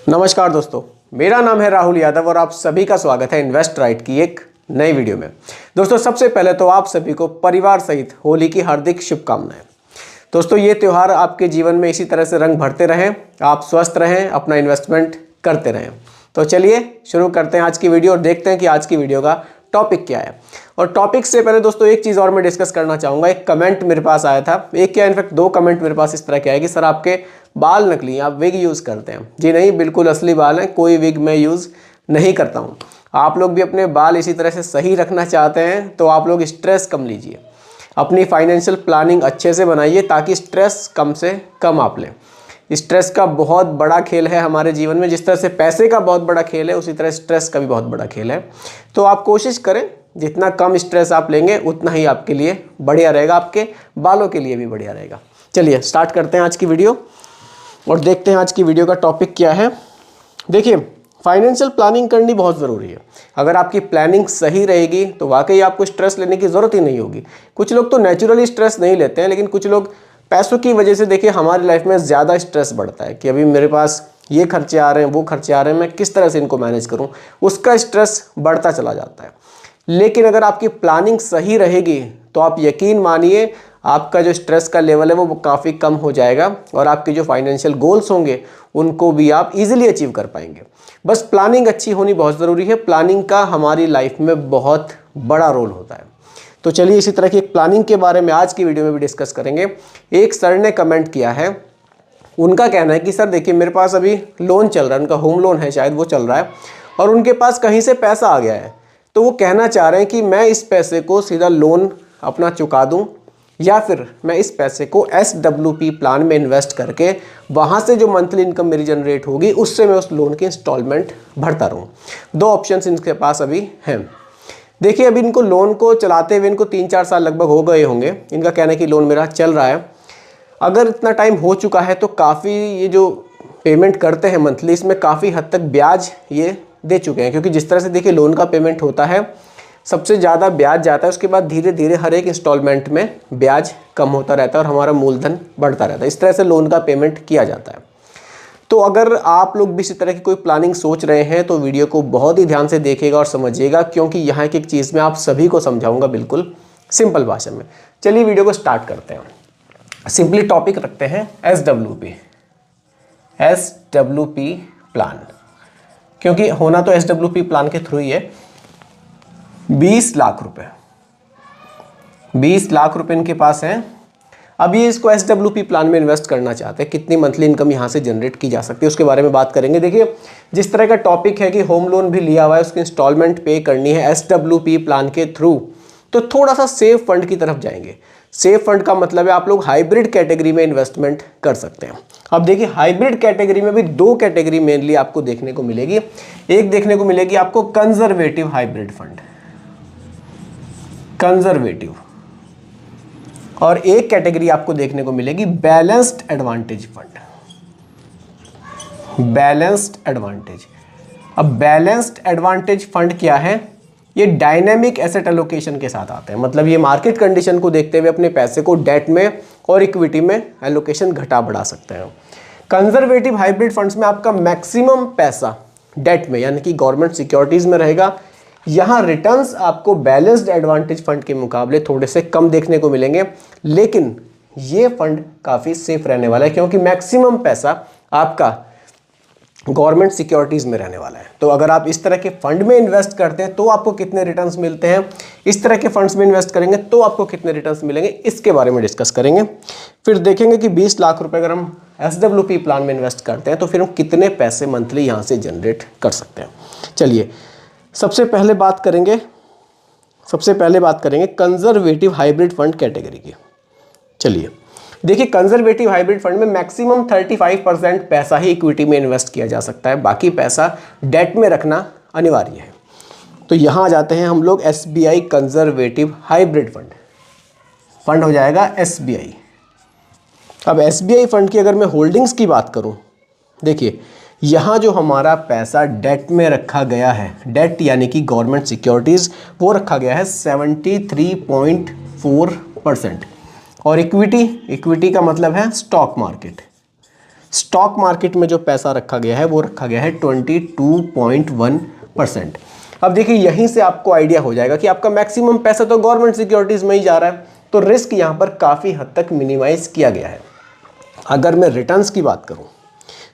नमस्कार दोस्तों, मेरा नाम है राहुल यादव और आप सभी का स्वागत है इन्वेस्ट राइट की एक नई वीडियो में। दोस्तों, सबसे पहले तो आप सभी को परिवार सहित होली की हार्दिक शुभकामनाएं। दोस्तों, ये त्यौहार आपके जीवन में इसी तरह से रंग भरते रहें, आप स्वस्थ रहें, अपना इन्वेस्टमेंट करते रहें। तो चलिए शुरू करते हैं आज की वीडियो और देखते हैं कि आज की वीडियो का टॉपिक क्या है। और टॉपिक से पहले दोस्तों एक चीज़ और मैं डिस्कस करना चाहूँगा। एक कमेंट मेरे पास आया था, एक क्या इनफैक्ट दो कमेंट मेरे पास इस तरह के आए कि सर आपके बाल नकली हैं, आप विग यूज़ करते हैं। जी नहीं, बिल्कुल असली बाल हैं, कोई विग मैं यूज़ नहीं करता हूँ। आप लोग भी अपने बाल इसी तरह से सही रखना चाहते हैं तो आप लोग स्ट्रेस कम लीजिए, अपनी फाइनेंशियल प्लानिंग अच्छे से बनाइए ताकि स्ट्रेस कम से कम आप लें। स्ट्रेस का बहुत बड़ा खेल है हमारे जीवन में। जिस तरह से पैसे का बहुत बड़ा खेल है, उसी तरह स्ट्रेस का भी बहुत बड़ा खेल है। तो आप कोशिश करें जितना कम स्ट्रेस आप लेंगे उतना ही आपके लिए बढ़िया रहेगा, आपके बालों के लिए भी बढ़िया रहेगा। चलिए स्टार्ट करते हैं आज की वीडियो और देखते हैं आज की वीडियो का टॉपिक क्या है। देखिए, फाइनेंशियल प्लानिंग करनी बहुत ज़रूरी है। अगर आपकी प्लानिंग सही रहेगी तो वाकई आपको स्ट्रेस लेने की ज़रूरत ही नहीं होगी। कुछ लोग तो नेचुरली स्ट्रेस नहीं लेते हैं, लेकिन कुछ लोग पैसों की वजह से देखिए हमारी लाइफ में ज़्यादा स्ट्रेस बढ़ता है कि अभी मेरे पास ये खर्चे आ रहे हैं, वो खर्चे आ रहे हैं, मैं किस तरह से इनको मैनेज करूं, उसका स्ट्रेस बढ़ता चला जाता है। लेकिन अगर आपकी प्लानिंग सही रहेगी तो आप यकीन मानिए आपका जो स्ट्रेस का लेवल है वो काफ़ी कम हो जाएगा और आपके जो फाइनेंशियल गोल्स होंगे उनको भी आप इजीली अचीव कर पाएंगे। बस प्लानिंग अच्छी होनी बहुत ज़रूरी है। प्लानिंग का हमारी लाइफ में बहुत बड़ा रोल होता है। तो चलिए इसी तरह की एक प्लानिंग के बारे में आज की वीडियो में भी डिस्कस करेंगे। एक सर ने कमेंट किया है, उनका कहना है कि सर देखिए मेरे पास अभी लोन चल रहा है, उनका होम लोन है शायद, वो चल रहा है और उनके पास कहीं से पैसा आ गया है। तो वो कहना चाह रहे हैं कि मैं इस पैसे को सीधा लोन अपना चुका दूं या फिर मैं इस पैसे को SWP प्लान में इन्वेस्ट करके वहाँ से जो मंथली इनकम मेरी जनरेट होगी उससे मैं उस लोन की इंस्टॉलमेंट भरता रहूँ। दो ऑप्शंस इनके पास अभी हैं। देखिए, अभी इनको लोन को चलाते हुए इनको 3-4 साल लगभग हो गए होंगे। इनका कहना है कि लोन मेरा चल रहा है। अगर इतना टाइम हो चुका है तो काफ़ी ये जो पेमेंट करते हैं मंथली, इसमें काफ़ी हद तक ब्याज ये दे चुके हैं। क्योंकि जिस तरह से देखिए लोन का पेमेंट होता है, सबसे ज़्यादा ब्याज जाता है, उसके बाद धीरे धीरे हर एक इंस्टॉलमेंट में ब्याज कम होता रहता है और हमारा मूलधन बढ़ता रहता है। इस तरह से लोन का पेमेंट किया जाता है। तो अगर आप लोग भी इसी तरह की कोई प्लानिंग सोच रहे हैं तो वीडियो को बहुत ही ध्यान से देखिएगा और समझिएगा, क्योंकि यहाँ की एक चीज़ मैं आप सभी को समझाऊंगा बिल्कुल सिंपल भाषा में। चलिए वीडियो को स्टार्ट करते हैं। सिंपली टॉपिक रखते हैं SWP प्लान, क्योंकि होना तो SWP प्लान के थ्रू ही है। 20 लाख रुपए, 20 लाख रुपए इनके पास हैं। अब ये इसको SWP प्लान में इन्वेस्ट करना चाहते हैं। कितनी मंथली इनकम यहाँ से जनरेट की जा सकती है उसके बारे में बात करेंगे। देखिए, जिस तरह का टॉपिक है कि होम लोन भी लिया हुआ है, उसकी इंस्टॉलमेंट पे करनी है SWP प्लान के थ्रू, तो थोड़ा सा सेफ फंड की तरफ जाएंगे। सेफ फंड का मतलब है आप लोग हाइब्रिड कैटेगरी में इन्वेस्टमेंट कर सकते हैं। अब देखिए, हाइब्रिड कैटेगरी में भी दो कैटेगरी मेनली आपको देखने को मिलेगी। एक देखने को मिलेगी आपको कंजर्वेटिव हाइब्रिड फंड, कंजर्वेटिव, और एक कैटेगरी आपको देखने को मिलेगी balanced advantage fund, balanced advantage. अब बैलेंस्ड एडवांटेज फंड क्या है? ये डायनेमिक एसेट एलोकेशन के साथ आते हैं। मतलब ये मार्केट कंडीशन को देखते हुए अपने पैसे को डेट में और इक्विटी में एलोकेशन घटा बढ़ा सकते हैं। कंजर्वेटिव हाइब्रिड फंड्स में आपका मैक्सिमम पैसा डेट में यानी कि गवर्नमेंट सिक्योरिटीज में रहेगा। यहाँ रिटर्न्स आपको बैलेंस्ड एडवांटेज फंड के मुकाबले थोड़े से कम देखने को मिलेंगे, लेकिन ये फंड काफ़ी सेफ रहने वाला है क्योंकि मैक्सिमम पैसा आपका गवर्नमेंट सिक्योरिटीज़ में रहने वाला है। तो अगर आप इस तरह के फंड में इन्वेस्ट करते हैं तो आपको कितने रिटर्न्स मिलते हैं, इस तरह के फंड्स में इन्वेस्ट करेंगे तो आपको कितने रिटर्न्स मिलेंगे, इसके बारे में डिस्कस करेंगे। फिर देखेंगे कि 20 लाख रुपए अगर हम SWP प्लान में इन्वेस्ट करते हैं तो फिर हम कितने पैसे मंथली यहाँ से जनरेट कर सकते हैं। चलिए सबसे पहले बात करेंगे कंजर्वेटिव हाइब्रिड फंड कैटेगरी की। चलिए देखिए, कंजर्वेटिव हाइब्रिड फंड में मैक्सिमम 35% पैसा ही इक्विटी में इन्वेस्ट किया जा सकता है, बाकी पैसा डेट में रखना अनिवार्य है। तो यहाँ आ जाते हैं हम लोग SBI कंजर्वेटिव हाइब्रिड फंड हो जाएगा SBI। अब SBI फंड की अगर मैं होल्डिंग्स की बात करूँ, देखिए यहाँ जो हमारा पैसा डेट में रखा गया है, डेट यानी कि गवर्नमेंट सिक्योरिटीज़, वो रखा गया है 73.4%। और इक्विटी का मतलब है स्टॉक मार्केट। स्टॉक मार्केट में जो पैसा रखा गया है वो रखा गया है 22.1%। अब देखिए यहीं से आपको आइडिया हो जाएगा कि आपका मैक्सिमम पैसा तो गवर्नमेंट सिक्योरिटीज़ में ही जा रहा है, तो रिस्क यहाँ पर काफ़ी हद तक मिनिमाइज किया गया है। अगर मैं रिटर्न्स की बात करूँ,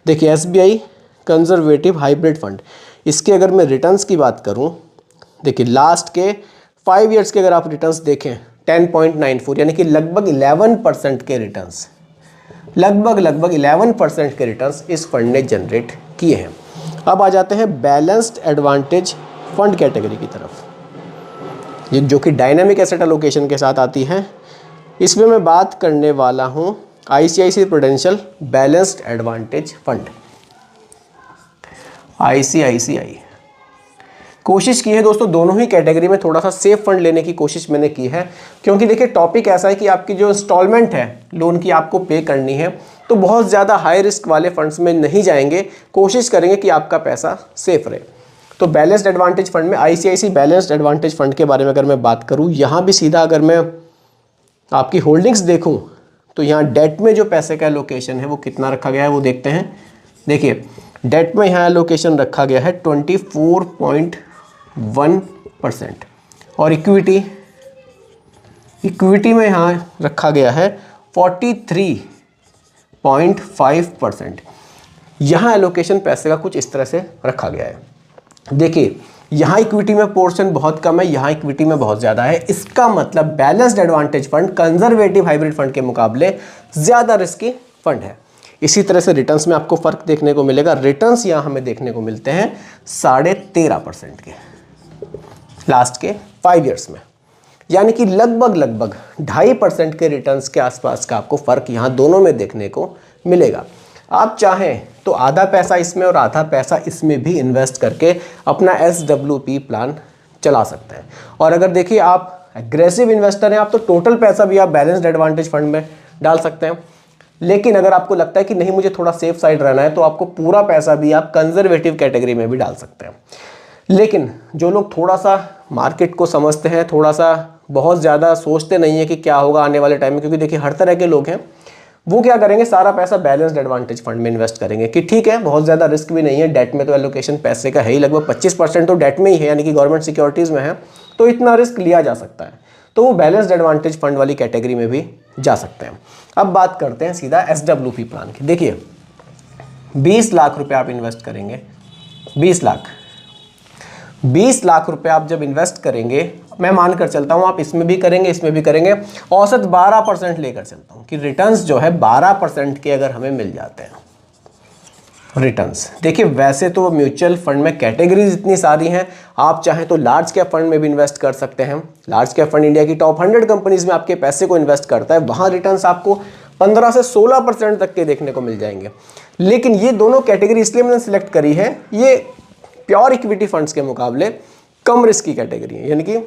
देखिए SBI कंजर्वेटिव हाइब्रिड फंड, इसके अगर मैं रिटर्न्स की बात करूँ, देखिए लास्ट के 5 ईयर्स के अगर आप रिटर्न्स देखें 10.94 यानी कि लगभग 11% के रिटर्न्स, लगभग 11% के रिटर्न्स इस फंड ने जनरेट किए हैं। अब आ जाते हैं बैलेंस्ड एडवांटेज फंड कैटेगरी की तरफ, ये जो कि डायनामिक एसेट एलोकेशन के साथ आती है। इसमें मैं बात करने वाला हूँ ICICI prudential balanced advantage fund, ICICI। कोशिश की है दोस्तों दोनों ही कैटेगरी में थोड़ा सा सेफ फंड लेने की कोशिश मैंने की है, क्योंकि देखिए टॉपिक ऐसा है कि आपकी जो इंस्टॉलमेंट है लोन की आपको पे करनी है, तो बहुत ज़्यादा हाई रिस्क वाले फंड्स में नहीं जाएंगे, कोशिश करेंगे कि आपका पैसा सेफ रहे। तो बैलेंस्ड एडवांटेज फंड में ICICI बैलेंस्ड एडवांटेज फंड के बारे में अगर मैं बात करूँ, यहाँ भी सीधा अगर मैं आपकी होल्डिंग्स देखूँ तो यहाँ डेट में जो पैसे का एलोकेशन है वो कितना रखा गया है वो देखते हैं। देखिए डेट में यहाँ एलोकेशन रखा गया है 24.1% और इक्विटी में यहाँ रखा गया है 43.5%। यहाँ एलोकेशन पैसे का कुछ इस तरह से रखा गया है। देखिए यहाँ इक्विटी में पोर्शन बहुत कम है, यहाँ इक्विटी में बहुत ज़्यादा है। इसका मतलब balanced advantage fund conservative hybrid fund के मुकाबले ज़्यादा रिस्की फंड है। इसी तरह से रिटर्न्स में आपको फ़र्क देखने को मिलेगा। रिटर्न्स यहाँ हमें देखने को मिलते हैं 13.5% के लास्ट के 5 ईयर्स में, यानी कि लगभग 2.5% के रिटर्न्स के आसपास का आपको फ़र्क यहाँ दोनों में देखने को मिलेगा। आप चाहें तो आधा पैसा इसमें और आधा पैसा इसमें भी इन्वेस्ट करके अपना SWP प्लान चला सकते हैं। और अगर देखिए आप एग्रेसिव इन्वेस्टर हैं आप, तो टोटल पैसा भी आप बैलेंस्ड एडवांटेज फंड में डाल सकते हैं। लेकिन अगर आपको लगता है कि नहीं मुझे थोड़ा सेफ साइड रहना है, तो आपको पूरा पैसा भी आप कंजर्वेटिव कैटेगरी में भी डाल सकते हैं। लेकिन जो लोग थोड़ा सा मार्केट को समझते हैं, थोड़ा सा बहुत ज़्यादा सोचते नहीं है कि क्या होगा आने वाले टाइम में, क्योंकि देखिए हर तरह के लोग हैं, वो क्या करेंगे सारा पैसा बैलेंस्ड एडवांटेज फंड में इन्वेस्ट करेंगे कि ठीक है बहुत ज़्यादा रिस्क भी नहीं है, डेट में तो एलोकेशन पैसे का है ही, लगभग 25% तो डेट में ही है, यानी कि गवर्नमेंट सिक्योरिटीज़ में है, तो इतना रिस्क लिया जा सकता है, तो वो बैलेंस्ड एडवांटेज फंड वाली कैटेगरी में भी जा सकते हैं। अब बात करते हैं सीधा SWP प्लान की। देखिए 20 लाख रुपये आप इन्वेस्ट करेंगे, 20 लाख रुपए आप जब इन्वेस्ट करेंगे, मैं मानकर चलता हूँ आप इसमें भी करेंगे इसमें भी करेंगे, औसत 12% लेकर चलता हूँ कि रिटर्न्स जो है 12% के अगर हमें मिल जाते हैं रिटर्न्स। देखिए वैसे तो म्यूचुअल फंड में कैटेगरीज इतनी सारी हैं, आप चाहें तो लार्ज कैप फंड में भी इन्वेस्ट कर सकते हैं। लार्ज कैप फंड इंडिया की टॉप 100 कंपनीज में आपके पैसे को इन्वेस्ट करता है, वहाँ रिटर्न्स आपको 15 से 16% तक के देखने को मिल जाएंगे। लेकिन ये दोनों कैटेगरी इसलिए मैंने सिलेक्ट करी है, ये प्योर इक्विटी फंड्स के मुकाबले कम रिस्क की कैटेगरी है, यानी कि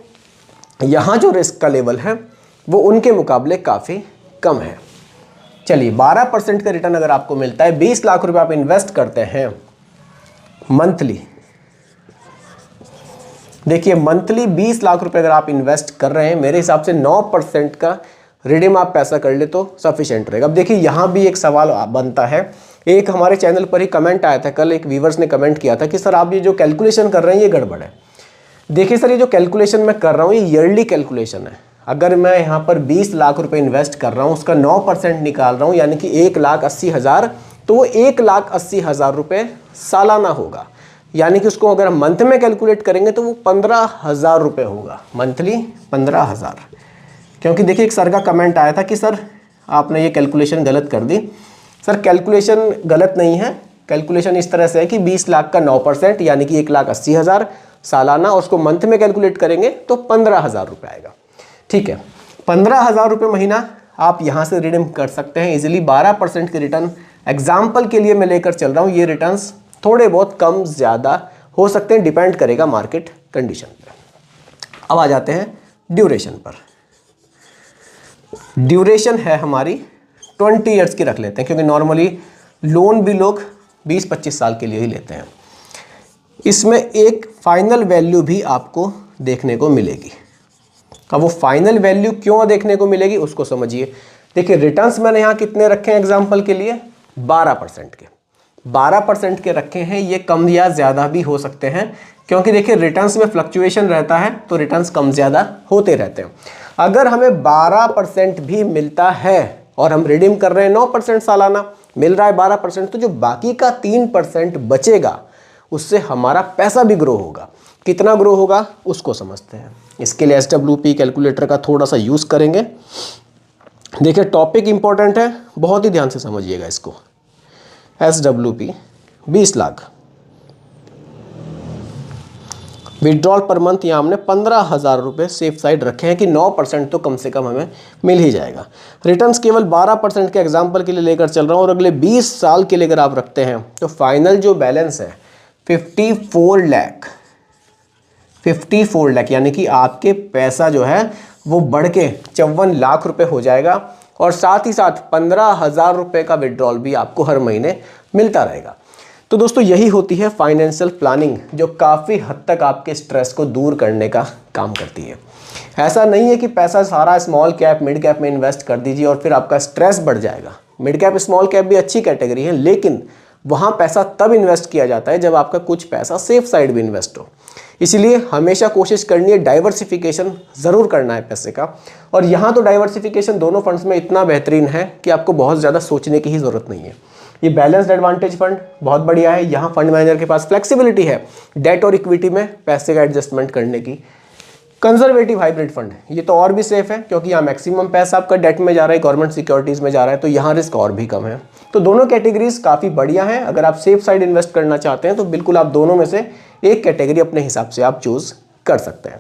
यहाँ जो रिस्क का लेवल है वो उनके मुकाबले काफ़ी कम है। चलिए 12% का रिटर्न अगर आपको मिलता है, 20 लाख रुपए आप इन्वेस्ट करते हैं मंथली, देखिए मंथली 20 लाख रुपए अगर आप इन्वेस्ट कर रहे हैं, मेरे हिसाब से 9% का रिडीम आप पैसा कर ले तो सफिशिएंट रहेगा। अब देखिए यहाँ भी एक सवाल बनता है, एक हमारे चैनल पर ही कमेंट आया था कल, एक व्यूवर्स ने कमेंट किया था कि सर आप ये जो कैलकुलेशन कर रहे हैं ये गड़बड़ है। देखिए सर ये जो कैलकुलेशन मैं कर रहा हूँ ये ईयरली कैलकुलेशन है। अगर मैं यहाँ पर 20 लाख रुपए इन्वेस्ट कर रहा हूँ, उसका 9% निकाल रहा हूँ, यानी कि 1,80,000, तो वो 1,80,000 रुपये सालाना होगा, यानी कि उसको अगर हम मंथ में कैलकुलेट करेंगे तो वो 15,000 रुपये होगा, मंथली 15,000। क्योंकि देखिए एक सर का कमेंट आया था कि सर आपने ये कैलकुलेशन गलत कर दी। सर कैलकुलेशन गलत नहीं है, कैलकुलेशन इस तरह से है कि 20 लाख का 9% यानी कि 1,80,000 सालाना, और उसको मंथ में कैलकुलेट करेंगे तो 15,000 रुपये आएगा। ठीक है, 15,000 रुपये महीना आप यहाँ से रिडीम कर सकते हैं इजीली। 12% के रिटर्न एग्जाम्पल के लिए मैं लेकर चल रहा हूँ, ये रिटर्न्स थोड़े बहुत कम ज़्यादा हो सकते हैं, डिपेंड करेगा मार्केट कंडीशन पर। अब आ जाते हैं ड्यूरेशन पर। ड्यूरेशन है हमारी 20 ईयर्स की रख लेते हैं, क्योंकि नॉर्मली लोन भी लोग 20-25 साल के लिए ही लेते हैं। इसमें एक फाइनल वैल्यू भी आपको देखने को मिलेगी। अब वो फाइनल वैल्यू क्यों देखने को मिलेगी उसको समझिए। देखिए रिटर्न्स मैंने यहाँ कितने रखे हैं एग्जाम्पल के लिए, 12% के। 12% के रखे हैं, ये कम या ज़्यादा भी हो सकते हैं, क्योंकि देखिए रिटर्न्स में फ्लक्चुएशन रहता है तो रिटर्न्स कम ज़्यादा होते रहते हैं। अगर हमें 12% भी मिलता है और हम रिडीम कर रहे हैं 9% सालाना, मिल रहा है 12%, तो जो बाकी का 3% बचेगा उससे हमारा पैसा भी ग्रो होगा। कितना ग्रो होगा उसको समझते हैं। इसके लिए SWP कैलकुलेटर का थोड़ा सा यूज़ करेंगे। देखिए टॉपिक इंपॉर्टेंट है, बहुत ही ध्यान से समझिएगा इसको। SWP 20 lakh, withdrawal per month यहाँ हमने 15,000 रुपये सेफ साइड रखे हैं कि 9% तो कम से कम हमें मिल ही जाएगा। रिटर्न्स केवल 12% के एग्जाम्पल के लिए लेकर चल रहा हूँ, और अगले 20 साल के लिए अगर आप रखते हैं तो फाइनल जो बैलेंस है 54 लाख, यानी कि आपके पैसा जो है वो बढ़ के 54 लाख रुपए हो जाएगा, और साथ ही साथ 15,000 रुपये का विड्रॉल भी आपको हर महीने मिलता रहेगा। तो दोस्तों यही होती है फाइनेंशियल प्लानिंग, जो काफ़ी हद तक आपके स्ट्रेस को दूर करने का काम करती है। ऐसा नहीं है कि पैसा सारा स्मॉल कैप मिड कैप में इन्वेस्ट कर दीजिए और फिर आपका स्ट्रेस बढ़ जाएगा। मिड कैप स्मॉल कैप भी अच्छी कैटेगरी है, लेकिन वहाँ पैसा तब इन्वेस्ट किया जाता है जब आपका कुछ पैसा सेफ साइड भी इन्वेस्ट हो। इसीलिए हमेशा कोशिश करनी है डाइवर्सिफिकेशन ज़रूर करना है पैसे का। और यहाँ तो डाइवर्सिफिकेशन दोनों फंड्स में इतना बेहतरीन है कि आपको बहुत ज़्यादा सोचने की ही ज़रूरत नहीं है। ये बैलेंस्ड एडवांटेज फंड बहुत बढ़िया है, यहाँ फंड मैनेजर के पास फ्लेक्सिबिलिटी है डेट और इक्विटी में पैसे का एडजस्टमेंट करने की। कंजर्वेटिव हाइब्रिड फंड ये तो और भी सेफ है, क्योंकि यहाँ मैक्सिमम पैसा आपका डेट में जा रहा है, गवर्नमेंट सिक्योरिटीज़ में जा रहा है, तो यहाँ रिस्क और भी कम है। तो दोनों कैटेगरीज काफ़ी बढ़िया हैं। अगर आप सेफ साइड इन्वेस्ट करना चाहते हैं तो बिल्कुल आप दोनों में से एक कैटेगरी अपने हिसाब से आप चूज़ कर सकते हैं।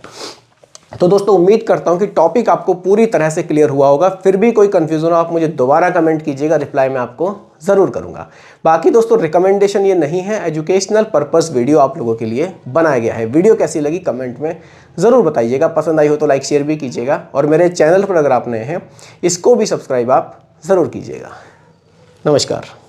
तो दोस्तों उम्मीद करता हूं कि टॉपिक आपको पूरी तरह से क्लियर हुआ होगा। फिर भी कोई कंफ्यूजन हो आप मुझे दोबारा कमेंट कीजिएगा, रिप्लाई मैं आपको ज़रूर करूंगा। बाकी दोस्तों रिकमेंडेशन ये नहीं है, एजुकेशनल पर्पस वीडियो आप लोगों के लिए बनाया गया है। वीडियो कैसी लगी कमेंट में ज़रूर बताइएगा, पसंद आई हो तो लाइक शेयर भी कीजिएगा, और मेरे चैनल पर अगर आप नए हैं इसको भी सब्सक्राइब आप ज़रूर कीजिएगा। नमस्कार।